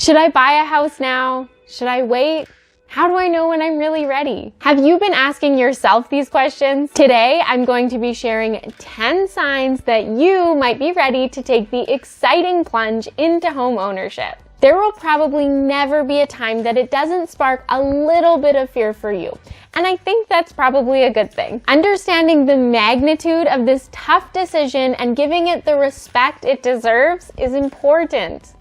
Should I buy a house now? Should I wait? How do I know when I'm really ready? Have you been asking yourself these questions? Today, I'm going to be sharing 10 signs that you might be ready to take the exciting plunge into home ownership. There will probably never be a time that it doesn't spark a little bit of fear for you. And I think that's probably a good thing. Understanding the magnitude of this tough decision and giving it the respect it deserves is important.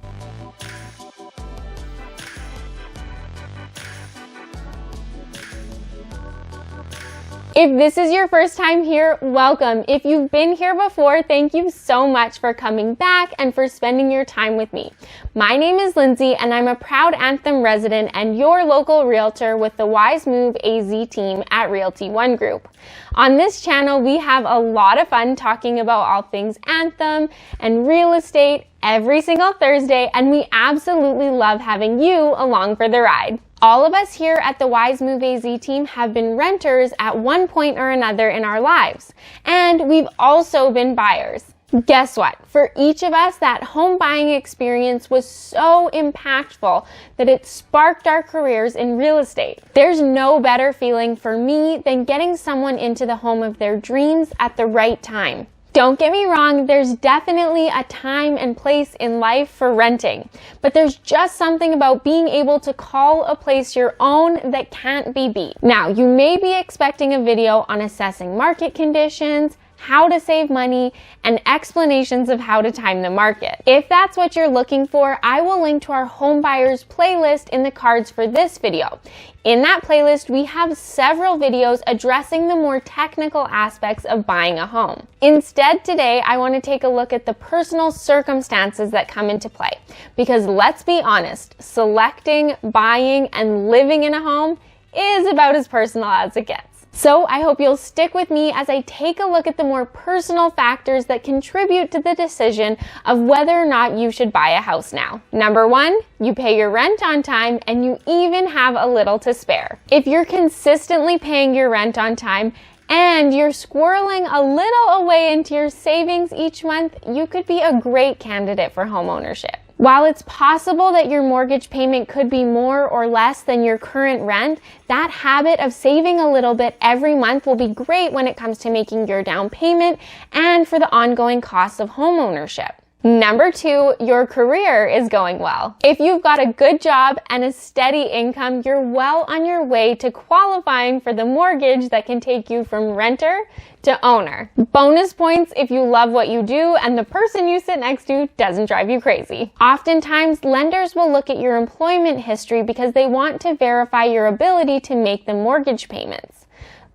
If this is your first time here, welcome. If you've been here before, thank you so much for coming back and for spending your time with me. My name is Lindsay and I'm a proud Anthem resident and your local realtor with the Wise Move AZ team at Realty One Group. On this channel, we have a lot of fun talking about all things Anthem and real estate every single Thursday, and we absolutely love having you along for the ride. All of us here at the Wise Move AZ team have been renters at one point or another in our lives, and we've also been buyers. Guess what? For each of us, that home buying experience was so impactful that it sparked our careers in real estate. There's no better feeling for me than getting someone into the home of their dreams at the right time. Don't get me wrong, there's definitely a time and place in life for renting, but there's just something about being able to call a place your own that can't be beat. Now, you may be expecting a video on assessing market conditions, how to save money, and explanations of how to time the market. If that's what you're looking for, I will link to our home buyers playlist in the cards for this video. In that playlist, we have several videos addressing the more technical aspects of buying a home. Instead, today, I want to take a look at the personal circumstances that come into play. Because let's be honest, selecting, buying, and living in a home is about as personal as it gets. So I hope you'll stick with me as I take a look at the more personal factors that contribute to the decision of whether or not you should buy a house now. Number one, you pay your rent on time and you even have a little to spare. If you're consistently paying your rent on time and you're squirreling a little away into your savings each month, you could be a great candidate for home ownership. While it's possible that your mortgage payment could be more or less than your current rent, that habit of saving a little bit every month will be great when it comes to making your down payment and for the ongoing costs of home ownership. Number two, your career is going well. If you've got a good job and a steady income, you're well on your way to qualifying for the mortgage that can take you from renter to owner. Bonus points if you love what you do and the person you sit next to doesn't drive you crazy. Oftentimes, lenders will look at your employment history because they want to verify your ability to make the mortgage payments.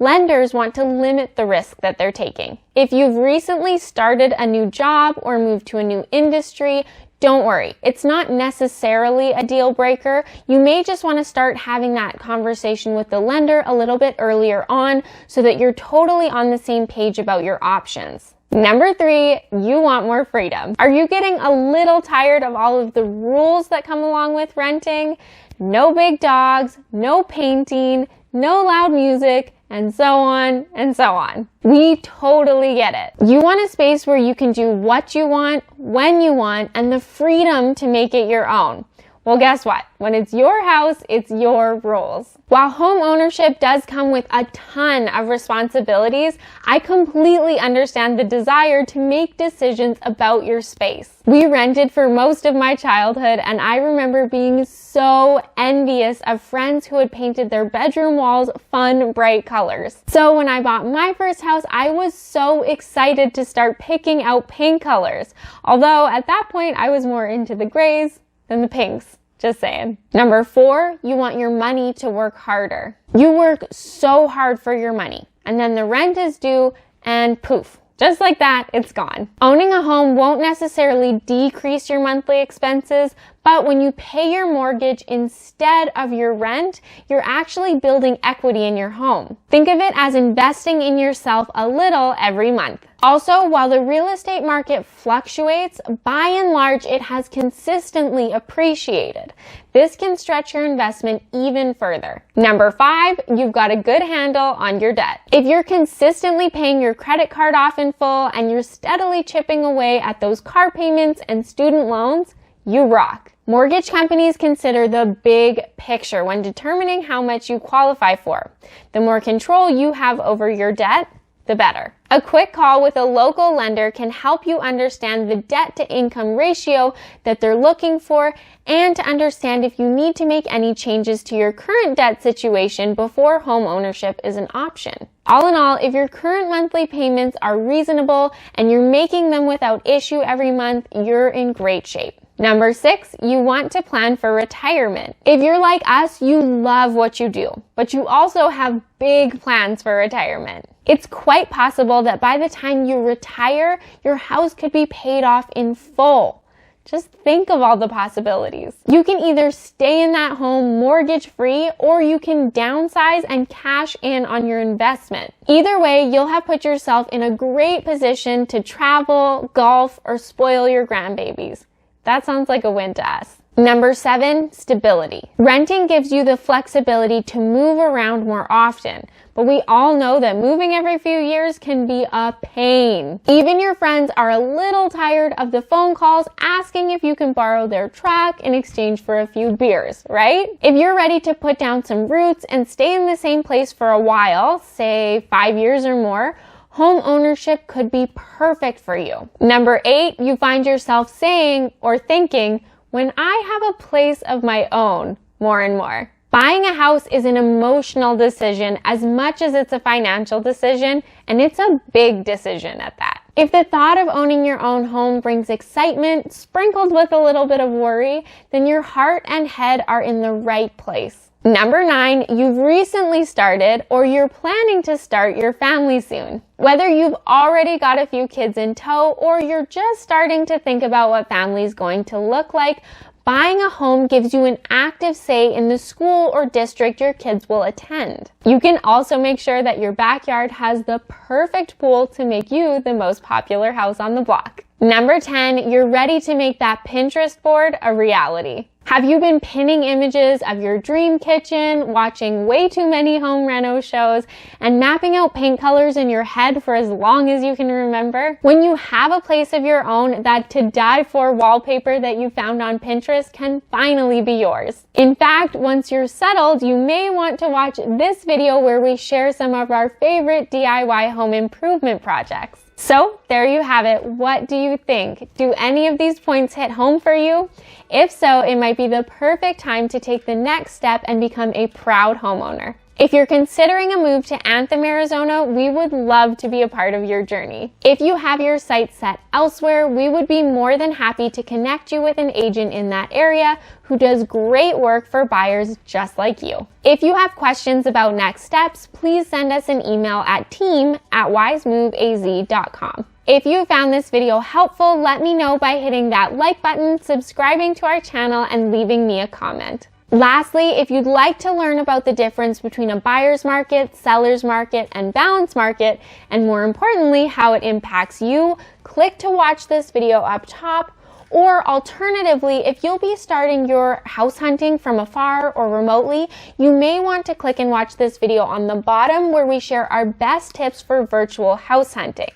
Lenders want to limit the risk that they're taking. If you've recently started a new job or moved to a new industry, don't worry. It's not necessarily a deal breaker. You may just want to start having that conversation with the lender a little bit earlier on so that you're totally on the same page about your options. Number three, you want more freedom. Are you getting a little tired of all of the rules that come along with renting? No big dogs, no painting, no loud music, and so on and so on. We totally get it. You want a space where you can do what you want, when you want, and the freedom to make it your own. Well, guess what? When it's your house, it's your rules. While home ownership does come with a ton of responsibilities, I completely understand the desire to make decisions about your space. We rented for most of my childhood, and I remember being so envious of friends who had painted their bedroom walls fun, bright colors. So when I bought my first house, I was so excited to start picking out paint colors. Although at that point, I was more into the grays than the pinks. Just saying. Number four, you want your money to work harder. You work so hard for your money, and then the rent is due, and poof, just like that, it's gone. Owning a home won't necessarily decrease your monthly expenses, but when you pay your mortgage instead of your rent, you're actually building equity in your home. Think of it as investing in yourself a little every month. Also, while the real estate market fluctuates, by and large, it has consistently appreciated. This can stretch your investment even further. Number five, you've got a good handle on your debt. If you're consistently paying your credit card off in full and you're steadily chipping away at those car payments and student loans, you rock. Mortgage companies consider the big picture when determining how much you qualify for. The more control you have over your debt, the better. A quick call with a local lender can help you understand the debt-to-income ratio that they're looking for and to understand if you need to make any changes to your current debt situation before home ownership is an option. All in all, if your current monthly payments are reasonable and you're making them without issue every month, you're in great shape. Number 6, you want to plan for retirement. If you're like us, you love what you do, but you also have big plans for retirement. It's quite possible that by the time you retire, your house could be paid off in full. Just think of all the possibilities. You can either stay in that home mortgage-free, or you can downsize and cash in on your investment. Either way, you'll have put yourself in a great position to travel, golf, or spoil your grandbabies. That sounds like a win to us. Number 7, stability. Renting gives you the flexibility to move around more often, but we all know that moving every few years can be a pain. Even your friends are a little tired of the phone calls asking if you can borrow their truck in exchange for a few beers, right? If you're ready to put down some roots and stay in the same place for a while, say 5 years or more, home ownership could be perfect for you. Number 8, you find yourself saying or thinking, when I have a place of my own, more and more. Buying a house is an emotional decision as much as it's a financial decision, and it's a big decision at that. If the thought of owning your own home brings excitement, sprinkled with a little bit of worry, then your heart and head are in the right place. Number 9, you've recently started or you're planning to start your family soon. Whether you've already got a few kids in tow or you're just starting to think about what family is going to look like, buying a home gives you an active say in the school or district your kids will attend. You can also make sure that your backyard has the perfect pool to make you the most popular house on the block. Number 10, you're ready to make that Pinterest board a reality. Have you been pinning images of your dream kitchen, watching way too many home reno shows, and mapping out paint colors in your head for as long as you can remember? When you have a place of your own, that to die for wallpaper that you found on Pinterest can finally be yours. In fact, once you're settled, you may want to watch this video where we share some of our favorite DIY home improvement projects. So there you have it. What do you think? Do any of these points hit home for you? If so, it might be the perfect time to take the next step and become a proud homeowner. If you're considering a move to Anthem, Arizona, we would love to be a part of your journey. If you have your sights set elsewhere, we would be more than happy to connect you with an agent in that area who does great work for buyers just like you. If you have questions about next steps, please send us an email at team@wisemoveaz.com. If you found this video helpful, let me know by hitting that like button, subscribing to our channel, and leaving me a comment. Lastly, if you'd like to learn about the difference between a buyer's market, seller's market, and balance market, and more importantly, how it impacts you, click to watch this video up top. Or alternatively, if you'll be starting your house hunting from afar or remotely, you may want to click and watch this video on the bottom where we share our best tips for virtual house hunting.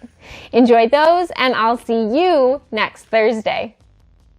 Enjoy those, and I'll see you next Thursday.